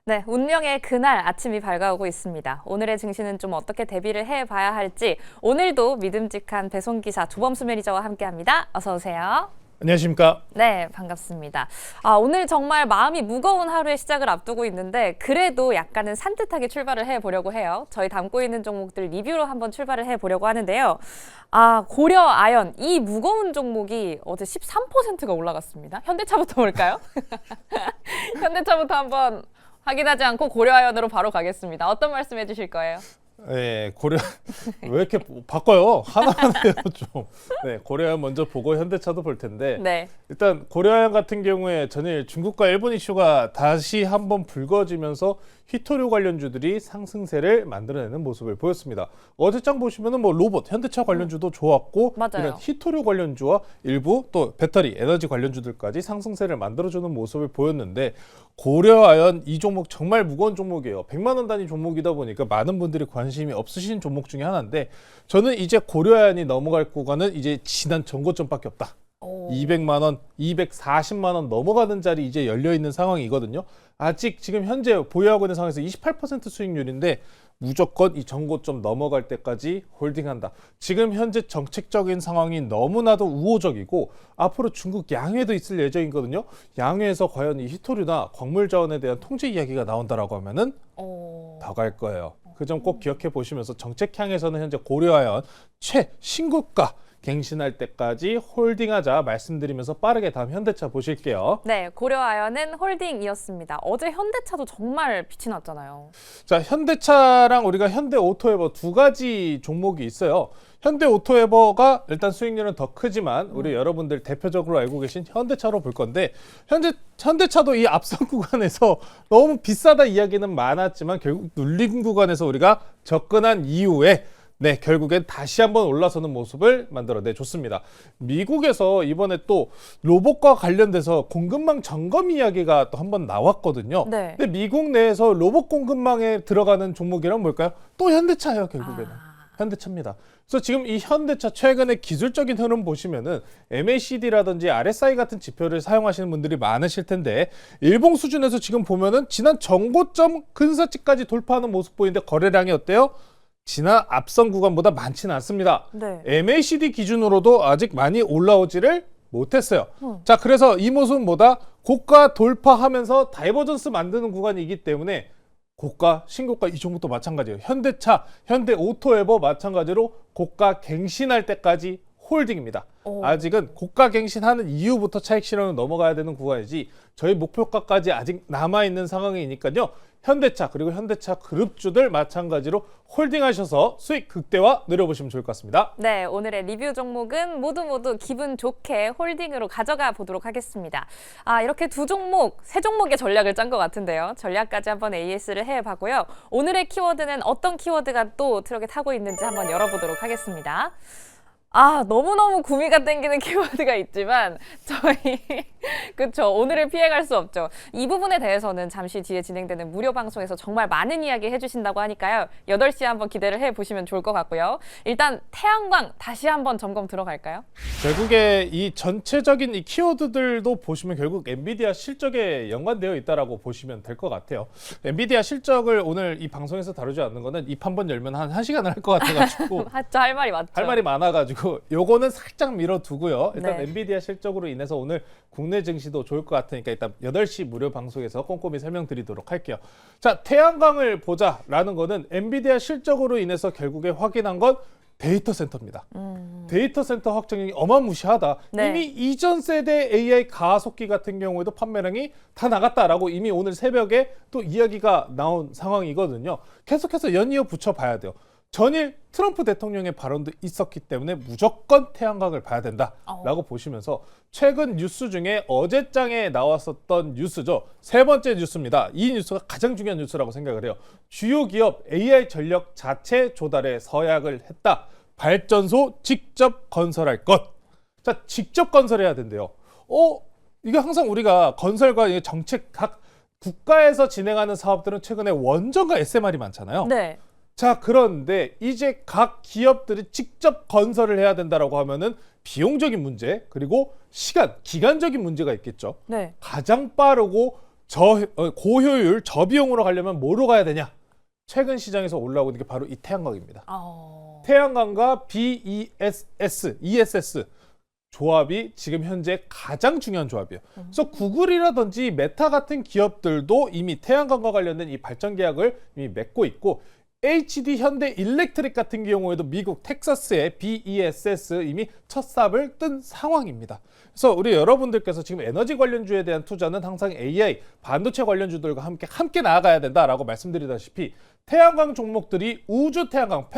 네, 운명의 그날 아침이 밝아오고 있습니다. 오늘의 증시는 좀 어떻게 대비를 해봐야 할지 오늘도 믿음직한 배송기사 조범수 매니저와 함께합니다. 어서 오세요. 안녕하십니까? 네, 반갑습니다. 오늘 정말 마음이 무거운 하루의 시작을 앞두고 있는데 그래도 약간은 산뜻하게 출발을 해보려고 해요. 저희 담고 있는 종목들 리뷰로 한번 출발을 해보려고 하는데요. 고려 아연, 이 무거운 종목이 어제 13%가 올라갔습니다. 현대차부터 볼까요? 현대차부터 한번 확인하지 않고 고려아연으로 바로 가겠습니다. 어떤 말씀 해주실 거예요? 네, 고려 왜 이렇게 바꿔요? 하나만 해요 좀. 네, 고려아연 먼저 보고 현대차도 볼 텐데. 네. 일단 고려아연 같은 경우에 전일 중국과 일본 이슈가 다시 한번 불거지면서 휘토류 관련주들이 상승세를 만들어내는 모습을 보였습니다. 어제장 보시면은 뭐 로봇, 현대차 관련주도 좋았고, 맞아요. 이런 휘토류 관련주와 일부 또 배터리, 에너지 관련주들까지 상승세를 만들어주는 모습을 보였는데 고려아연 이 종목 정말 무거운 종목이에요. 100만 원 단위 종목이다 보니까 많은 분들이 관심이 없으신 종목 중에 하나인데 저는 이제 고려아연이 넘어갈 구간은 이제 지난 전고점밖에 없다. 200만 원, 240만 원 넘어가는 자리 이제 열려 있는 상황이거든요. 아직 지금 현재 보유하고 있는 상황에서 28% 수익률인데 무조건 이 전고점 넘어갈 때까지 홀딩한다. 지금 현재 정책적인 상황이 너무나도 우호적이고 앞으로 중국 양회도 있을 예정이거든요. 양회에서 과연 이 희토류나 광물 자원에 대한 통제 이야기가 나온다라고 하면은 더 갈 거예요. 그 점 꼭 기억해 보시면서 정책 향에서는 현재 고려아연 최신고가 갱신할 때까지 홀딩하자 말씀드리면서 빠르게 다음 현대차 보실게요. 네, 고려아연은 홀딩이었습니다. 어제 현대차도 정말 빛이 났잖아요. 자, 현대차랑 우리가 현대오토에버 두 가지 종목이 있어요. 현대오토에버가 일단 수익률은 더 크지만 우리 여러분들 대표적으로 알고 계신 현대차로 볼 건데 현대차도 이 앞선 구간에서 너무 비싸다 이야기는 많았지만 결국 눌림 구간에서 우리가 접근한 이후에 결국엔 다시 한번 올라서는 모습을 만들어내 줬습니다. 미국에서 이번에 또 로봇과 관련돼서 공급망 점검 이야기가 또 한번 나왔거든요. 네. 근데 미국 내에서 로봇 공급망에 들어가는 종목이란 뭘까요? 또 현대차예요, 결국에는. 현대차입니다. 그래서 지금 이 현대차 최근의 기술적인 흐름 보시면은 MACD라든지 RSI 같은 지표를 사용하시는 분들이 많으실 텐데 일봉 수준에서 지금 보면은 지난 전고점 근사치까지 돌파하는 모습 보이는데 거래량이 어때요? 지난 앞선 구간보다 많지는 않습니다. 네. MACD 기준으로도 아직 많이 올라오지를 못했어요. 자, 그래서 이 모습은 뭐다? 고가 돌파하면서 다이버전스 만드는 구간이기 때문에 고가, 신고가 이 종목도 마찬가지예요. 현대차, 현대오토에버 마찬가지로 고가 갱신할 때까지 홀딩입니다. 아직은 고가 갱신하는 이후부터 차익 실현으로 넘어가야 되는 구간이지 저희 목표가까지 아직 남아있는 상황이니까요. 현대차 그리고 현대차 그룹주들 마찬가지로 홀딩하셔서 수익 극대화 누려보시면 좋을 것 같습니다. 네, 오늘의 리뷰 종목은 모두 기분 좋게 홀딩으로 가져가 보도록 하겠습니다. 이렇게 세 종목의 전략을 짠 것 같은데요. 전략까지 한번 AS를 해봤고요. 오늘의 키워드는 어떤 키워드가 또 트럭에 타고 있는지 한번 열어보도록 하겠습니다. 너무너무 구미가 땡기는 키워드가 있지만 그쵸, 오늘을 피해갈 수 없죠. 이 부분에 대해서는 잠시 뒤에 진행되는 무료 방송에서 정말 많은 이야기 해주신다고 하니까요. 8시에 한번 기대를 해보시면 좋을 것 같고요. 일단 태양광 다시 한번 점검 들어갈까요? 결국에 이 전체적인 이 키워드들도 보시면 결국 엔비디아 실적에 연관되어 있다라고 보시면 될 것 같아요. 엔비디아 실적을 오늘 이 방송에서 다루지 않는 거는 입 한 번 열면 한 1시간을 할 것 같아가지고 할 말이 맞죠. 할 말이 많아가지고 요거는 살짝 밀어두고요. 일단 네. 엔비디아 실적으로 인해서 오늘 국내 증시도 좋을 것 같으니까 일단 8시 무료 방송에서 꼼꼼히 설명드리도록 할게요. 자, 태양광을 보자라는 거는 엔비디아 실적으로 인해서 결국에 확인한 건 데이터 센터입니다. 데이터 센터 확장력이 어마무시하다. 네. 이미 이전 세대 AI 가속기 같은 경우에도 판매량이 다 나갔다라고 이미 오늘 새벽에 또 이야기가 나온 상황이거든요. 계속해서 연이어 붙여봐야 돼요. 전일 트럼프 대통령의 발언도 있었기 때문에 무조건 태양광을 봐야 된다라고 보시면서 최근 뉴스 중에 어제장에 나왔었던 뉴스죠. 세 번째 뉴스입니다. 이 뉴스가 가장 중요한 뉴스라고 생각을 해요. 주요 기업 AI 전력 자체 조달에 서약을 했다. 발전소 직접 건설할 것. 자, 직접 건설해야 된대요. 이게 항상 우리가 건설과 정책 각 국가에서 진행하는 사업들은 최근에 원전과 SMR이 많잖아요. 네. 자, 그런데 이제 각 기업들이 직접 건설을 해야 된다라고 하면은 비용적인 문제 그리고 기간적인 문제가 있겠죠. 네. 가장 빠르고 고효율 저비용으로 가려면 뭐로 가야 되냐? 최근 시장에서 올라오고 있는 게 바로 이 태양광입니다. 태양광과 ESS 조합이 지금 현재 가장 중요한 조합이에요. 그래서 구글이라든지 메타 같은 기업들도 이미 태양광과 관련된 이 발전 계약을 이미 맺고 있고 HD 현대 일렉트릭 같은 경우에도 미국 텍사스의 BESS 이미 첫 삽을 뜬 상황입니다. 그래서 우리 여러분들께서 지금 에너지 관련주에 대한 투자는 항상 AI, 반도체 관련주들과 함께 나아가야 된다라고 말씀드리다시피 태양광 종목들이 우주 태양광,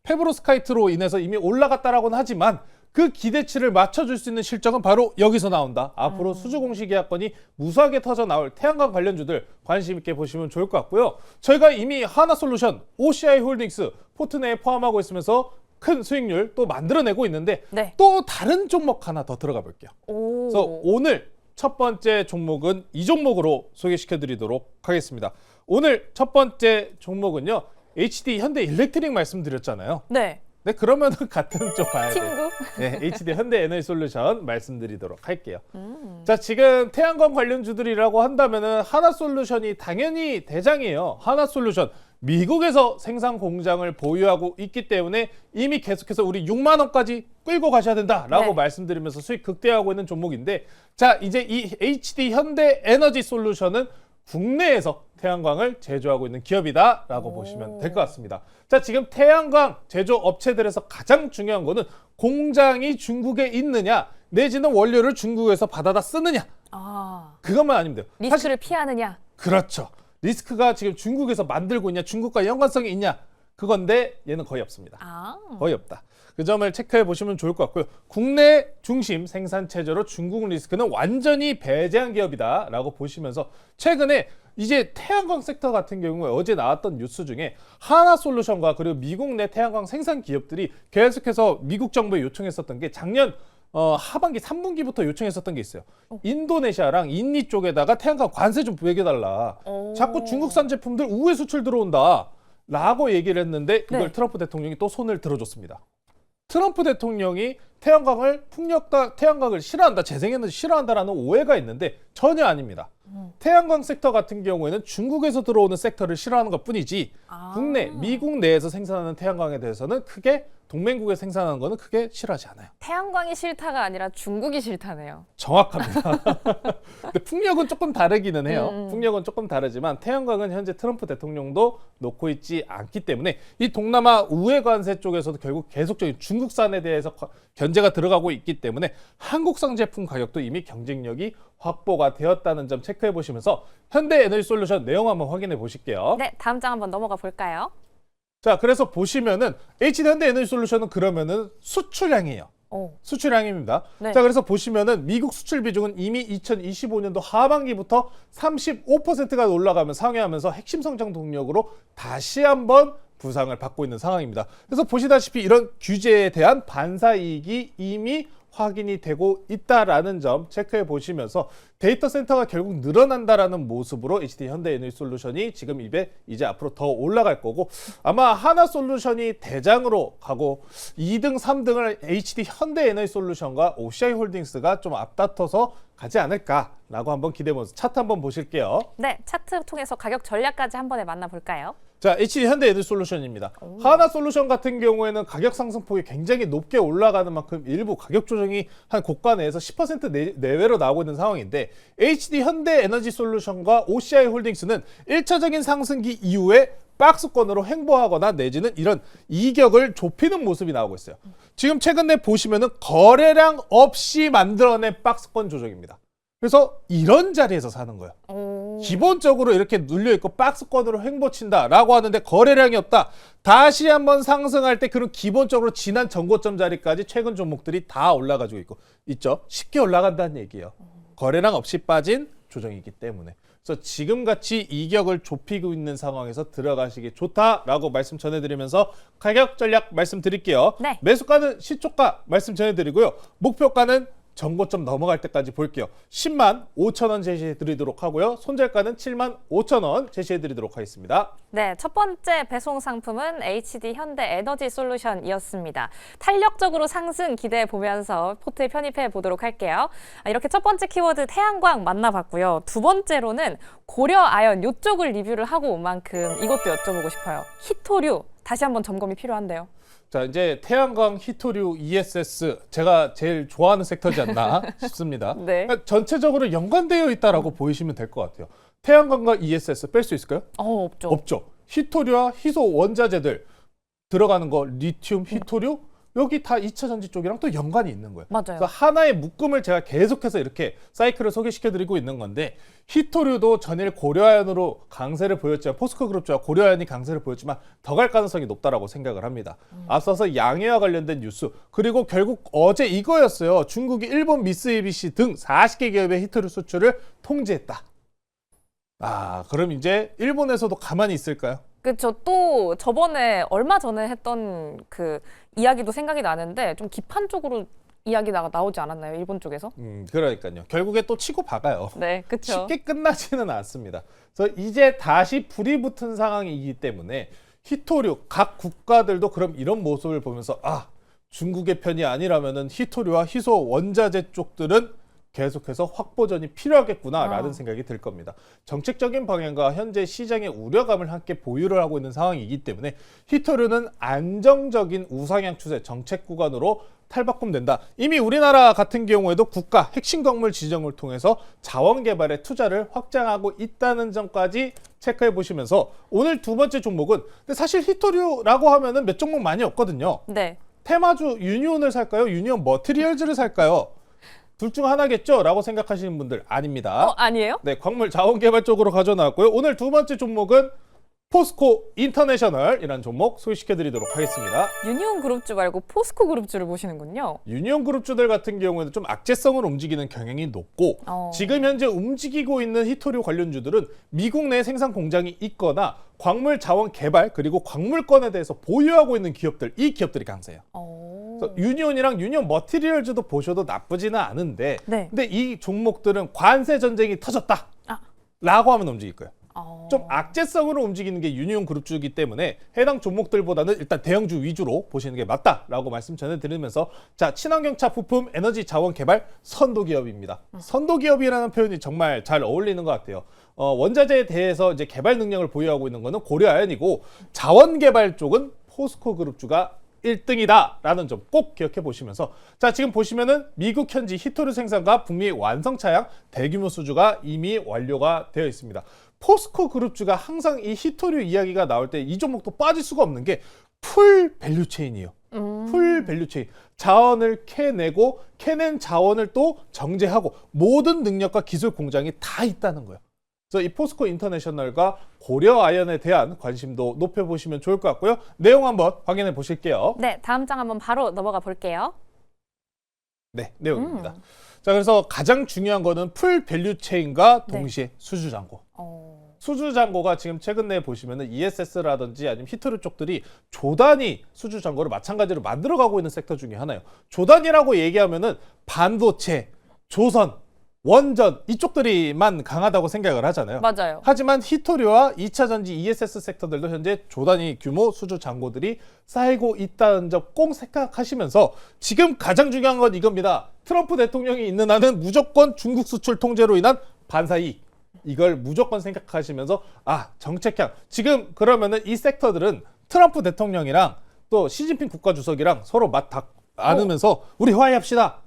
페브로스카이트로 인해서 이미 올라갔다라고는 하지만 그 기대치를 맞춰줄 수 있는 실적은 바로 여기서 나온다. 앞으로 수주공시 계약건이 무수하게 터져 나올 태양광 관련주들 관심 있게 보시면 좋을 것 같고요. 저희가 이미 하나솔루션, OCI 홀딩스, 포트네에 포함하고 있으면서 큰 수익률 또 만들어내고 있는데 네. 또 다른 종목 하나 더 들어가 볼게요. 그래서 오늘 첫 번째 종목은 이 종목으로 소개시켜드리도록 하겠습니다. 오늘 첫 번째 종목은요. HD 현대 일렉트릭 말씀드렸잖아요. 네. 네, 그러면은 같은 쪽 봐야 돼요. 친구. 네, HD 현대 에너지 솔루션 말씀드리도록 할게요. 자, 지금 태양광 관련주들이라고 한다면은 하나솔루션이 당연히 대장이에요. 하나솔루션 미국에서 생산 공장을 보유하고 있기 때문에 이미 계속해서 우리 6만 원까지 끌고 가셔야 된다라고 네. 말씀드리면서 수익 극대화하고 있는 종목인데, 자, 이제 이 HD 현대 에너지 솔루션은 국내에서 태양광을 제조하고 있는 기업이다라고 보시면 될 것 같습니다. 자, 지금 태양광 제조 업체들에서 가장 중요한 거는 공장이 중국에 있느냐, 내지는 원료를 중국에서 받아다 쓰느냐. 그것만 아니면 돼요. 리스크를 피하느냐. 그렇죠. 리스크가 지금 중국에서 만들고 있냐, 중국과 연관성이 있냐, 그건데 얘는 거의 없습니다. 거의 없다. 그 점을 체크해 보시면 좋을 것 같고요. 국내 중심 생산 체제로 중국 리스크는 완전히 배제한 기업이다라고 보시면서 최근에 이제 태양광 섹터 같은 경우에 어제 나왔던 뉴스 중에 하나솔루션과 그리고 미국 내 태양광 생산 기업들이 계속해서 미국 정부에 요청했었던 게 작년 하반기 3분기부터 요청했었던 게 있어요. 인도네시아랑 인니 쪽에다가 태양광 관세 좀 매겨달라. 자꾸 중국산 제품들 우회 수출 들어온다 라고 얘기를 했는데 그걸 네. 트럼프 대통령이 또 손을 들어줬습니다. 트럼프 대통령이 태양광을 싫어한다, 재생에너지 싫어한다라는 오해가 있는데 전혀 아닙니다. 태양광 섹터 같은 경우에는 중국에서 들어오는 섹터를 싫어하는 것 뿐이지 국내, 미국 내에서 생산하는 태양광에 대해서는 크게 동맹국에 생산하는 거는 크게 싫어하지 않아요. 태양광이 싫다가 아니라 중국이 싫다네요. 정확합니다. 근데 풍력은 조금 다르기는 해요. 풍력은 조금 다르지만 태양광은 현재 트럼프 대통령도 놓고 있지 않기 때문에 이 동남아 우회 관세 쪽에서도 결국 계속적인 중국산에 대해서 견제가 들어가고 있기 때문에 한국산 제품 가격도 이미 경쟁력이 확보가 되었다는 점 체크해 보시면서 현대 에너지 솔루션 내용 한번 확인해 보실게요. 네, 다음 장 한번 넘어가 볼까요? 자, 그래서 보시면은 HD 현대 에너지 솔루션은 그러면은 수출량이에요. 수출량입니다. 네. 자, 그래서 보시면은 미국 수출 비중은 이미 2025년도 하반기부터 35%가 올라가면 상회하면서 핵심 성장 동력으로 다시 한번 부상을 받고 있는 상황입니다. 그래서 보시다시피 이런 규제에 대한 반사이익이 이미 확인이 되고 있다라는 점 체크해 보시면서 데이터 센터가 결국 늘어난다라는 모습으로 HD 현대 에너지 솔루션이 지금 이제 앞으로 더 올라갈 거고 아마 하나솔루션이 대장으로 가고 2등, 3등을 HD 현대 에너지 솔루션과 OCI 홀딩스가 좀 앞다퉈서 가지 않을까라고 한번 기대해보면서 차트 한번 보실게요. 네, 차트 통해서 가격 전략까지 한 번에 만나볼까요? 자, HD 현대 에너지 솔루션입니다. 하나솔루션 같은 경우에는 가격 상승폭이 굉장히 높게 올라가는 만큼 일부 가격 조정이 한 고가 내에서 10% 내외로 나오고 있는 상황인데 HD 현대 에너지 솔루션과 OCI 홀딩스는 1차적인 상승기 이후에 박스권으로 횡보하거나 내지는 이런 이격을 좁히는 모습이 나오고 있어요. 지금 최근에 보시면은 거래량 없이 만들어낸 박스권 조정입니다. 그래서 이런 자리에서 사는 거예요. 기본적으로 이렇게 눌려있고 박스권으로 횡보친다라고 하는데 거래량이 없다. 다시 한번 상승할 때 그런 기본적으로 지난 전고점 자리까지 최근 종목들이 다 올라가지고 있죠. 쉽게 올라간다는 얘기예요. 거래량 없이 빠진 조정이기 때문에. 그래서 지금같이 이격을 좁히고 있는 상황에서 들어가시기 좋다라고 말씀 전해드리면서 가격 전략 말씀드릴게요. 네. 매수가는 시초가 말씀 전해드리고요. 목표가는 전고점 넘어갈 때까지 볼게요. 10만 5천 원 제시해 드리도록 하고요. 손절가는 7만 5천 원 제시해 드리도록 하겠습니다. 네, 첫 번째 배송 상품은 HD 현대 에너지 솔루션이었습니다. 탄력적으로 상승 기대해 보면서 포트에 편입해 보도록 할게요. 이렇게 첫 번째 키워드 태양광 만나봤고요. 두 번째로는 고려 아연 이쪽을 리뷰를 하고 온 만큼 이것도 여쭤보고 싶어요. 히토류 다시 한번 점검이 필요한데요. 자, 이제 태양광, 히토류, ESS 제가 제일 좋아하는 섹터지 않나 싶습니다. 네. 그러니까 전체적으로 연관되어 있다라고 보이시면 될 것 같아요. 태양광과 ESS 뺄 수 있을까요? 없죠. 없죠. 히토류와 희소 원자재들 들어가는 거 리튬, 히토류 여기 다 2차 전지 쪽이랑 또 연관이 있는 거예요. 맞아요. 그래서 하나의 묶음을 제가 계속해서 이렇게 사이클을 소개시켜드리고 있는 건데 히토류도 전일 고려아연으로 강세를 보였지만 포스코그룹주와 고려아연이 강세를 보였지만 더 갈 가능성이 높다라고 생각을 합니다. 앞서서 양해와 관련된 뉴스 그리고 결국 어제 이거였어요. 중국이 일본 미쓰비시 등 40개 기업의 히토류 수출을 통제했다. 그럼 이제 일본에서도 가만히 있을까요? 그렇죠. 또 저번에 얼마 전에 했던 그 이야기도 생각이 나는데 좀 기판적으로 이야기가 나오지 않았나요? 일본 쪽에서? 그러니까요. 결국에 또 치고 박아요. 네, 그렇죠. 쉽게 끝나지는 않습니다. 그래서 이제 다시 불이 붙은 상황이기 때문에 히토류 각 국가들도 그럼 이런 모습을 보면서 중국의 편이 아니라면은 히토류와 희소 원자재 쪽들은 계속해서 확보전이 필요하겠구나라는 생각이 들 겁니다. 정책적인 방향과 현재 시장의 우려감을 함께 보유를 하고 있는 상황이기 때문에 히토류는 안정적인 우상향 추세 정책 구간으로 탈바꿈된다. 이미 우리나라 같은 경우에도 국가 핵심 광물 지정을 통해서 자원 개발에 투자를 확장하고 있다는 점까지 체크해 보시면서 오늘 두 번째 종목은 근데 사실 히토류라고 하면은 몇 종목 많이 없거든요. 네. 테마주 유니온을 살까요? 유니온 머티리얼즈를 살까요? 둘 중 하나겠죠? 라고 생각하시는 분들 아닙니다. 아니에요? 네, 광물 자원 개발 쪽으로 가져나왔고요. 오늘 두 번째 종목은 포스코 인터내셔널이라는 종목 소개시켜드리도록 하겠습니다. 유니온 그룹주 말고 포스코 그룹주를 보시는군요. 유니온 그룹주들 같은 경우에는 좀 악재성을 움직이는 경향이 높고 지금 현재 움직이고 있는 히토류 관련주들은 미국 내 생산 공장이 있거나 광물 자원 개발 그리고 광물권에 대해서 보유하고 있는 기업들, 이 기업들이 강세예요. 그래서 유니온이랑 유니온 머티리얼즈도 보셔도 나쁘지는 않은데 네. 근데 이 종목들은 관세 전쟁이 터졌다 라고 하면 움직일 거예요. 좀 악재성으로 움직이는 게 유니온 그룹주이기 때문에 해당 종목들보다는 일단 대형주 위주로 보시는 게 맞다라고 말씀 전해드리면서 자, 친환경차 부품 에너지 자원 개발 선도기업입니다. 선도기업이라는 표현이 정말 잘 어울리는 것 같아요. 원자재에 대해서 이제 개발 능력을 보유하고 있는 거는 고려아연이고 자원 개발 쪽은 포스코 그룹주가 1등이다라는 점 꼭 기억해 보시면서 자, 지금 보시면은 미국 현지 히토류 생산과 북미 완성 차량 대규모 수주가 이미 완료가 되어 있습니다. 포스코 그룹주가 항상 이 히토류 이야기가 나올 때 이 종목도 빠질 수가 없는 게 풀 밸류체인이에요. 풀 밸류체인. 자원을 캐내고 캐낸 자원을 또 정제하고 모든 능력과 기술 공장이 다 있다는 거예요. 그래서 이 포스코 인터내셔널과 고려 아연에 대한 관심도 높여보시면 좋을 것 같고요. 내용 한번 확인해 보실게요. 네, 다음 장 한번 바로 넘어가 볼게요. 네, 내용입니다. 자, 그래서 가장 중요한 거는 풀 밸류체인과 네. 동시에 수주잔고. 수주잔고가 지금 최근에 보시면은 ESS라든지 아니면 히토류 쪽들이 조단위 수주잔고를 마찬가지로 만들어가고 있는 섹터 중에 하나예요. 조단위라고 얘기하면은 반도체, 조선, 원전 이쪽들이만 강하다고 생각을 하잖아요. 맞아요. 하지만 히토류와 2차 전지 ESS 섹터들도 현재 조단위 규모 수주 잔고들이 쌓이고 있다는 점 꼭 생각하시면서 지금 가장 중요한 건 이겁니다. 트럼프 대통령이 있는 한은 무조건 중국 수출 통제로 인한 반사이익. 이걸 무조건 생각하시면서 정책향. 지금 그러면은 이 섹터들은 트럼프 대통령이랑 또 시진핑 국가주석이랑 서로 맞 않으면서 우리 화해합시다.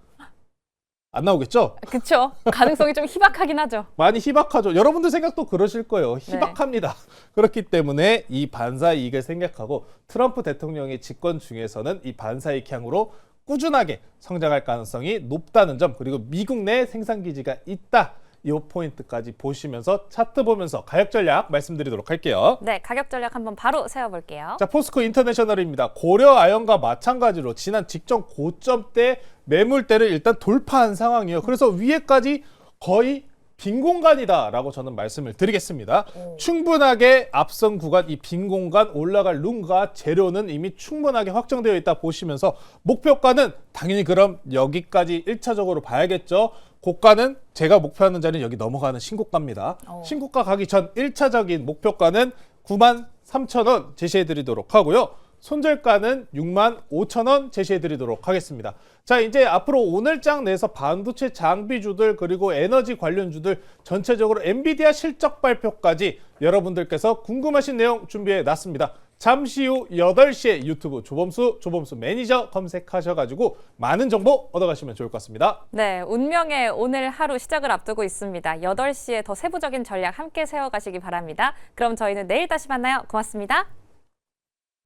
안 나오겠죠? 그렇죠. 가능성이 좀 희박하긴 하죠. 많이 희박하죠. 여러분들 생각도 그러실 거예요. 희박합니다. 그렇기 때문에 이 반사이익을 생각하고 트럼프 대통령의 집권 중에서는 이 반사이익 향으로 꾸준하게 성장할 가능성이 높다는 점 그리고 미국 내 생산기지가 있다. 이 포인트까지 보시면서 차트 보면서 가격 전략 말씀드리도록 할게요. 네, 가격 전략 한번 바로 세워볼게요. 자, 포스코 인터내셔널입니다. 고려 아연과 마찬가지로 지난 직전 고점 때 매물대를 일단 돌파한 상황이에요. 그래서 위에까지 거의 빈 공간이다라고 저는 말씀을 드리겠습니다. 충분하게 앞선 구간 이 빈 공간 올라갈 룸과 재료는 이미 충분하게 확정되어 있다 보시면서 목표가는 당연히 그럼 여기까지 1차적으로 봐야겠죠. 고가는 제가 목표하는 자리는 여기 넘어가는 신고가입니다. 신고가 가기 전 1차적인 목표가는 93,000원 제시해 드리도록 하고요. 손절가는 65,000원 제시해 드리도록 하겠습니다. 자, 이제 앞으로 오늘 장 내에서 반도체 장비주들 그리고 에너지 관련주들 전체적으로 엔비디아 실적 발표까지 여러분들께서 궁금하신 내용 준비해 놨습니다. 잠시 후 8시에 유튜브 조범수 매니저 검색하셔가지고 많은 정보 얻어가시면 좋을 것 같습니다. 네, 운명의 오늘 하루 시작을 앞두고 있습니다. 8시에 더 세부적인 전략 함께 세워가시기 바랍니다. 그럼 저희는 내일 다시 만나요. 고맙습니다.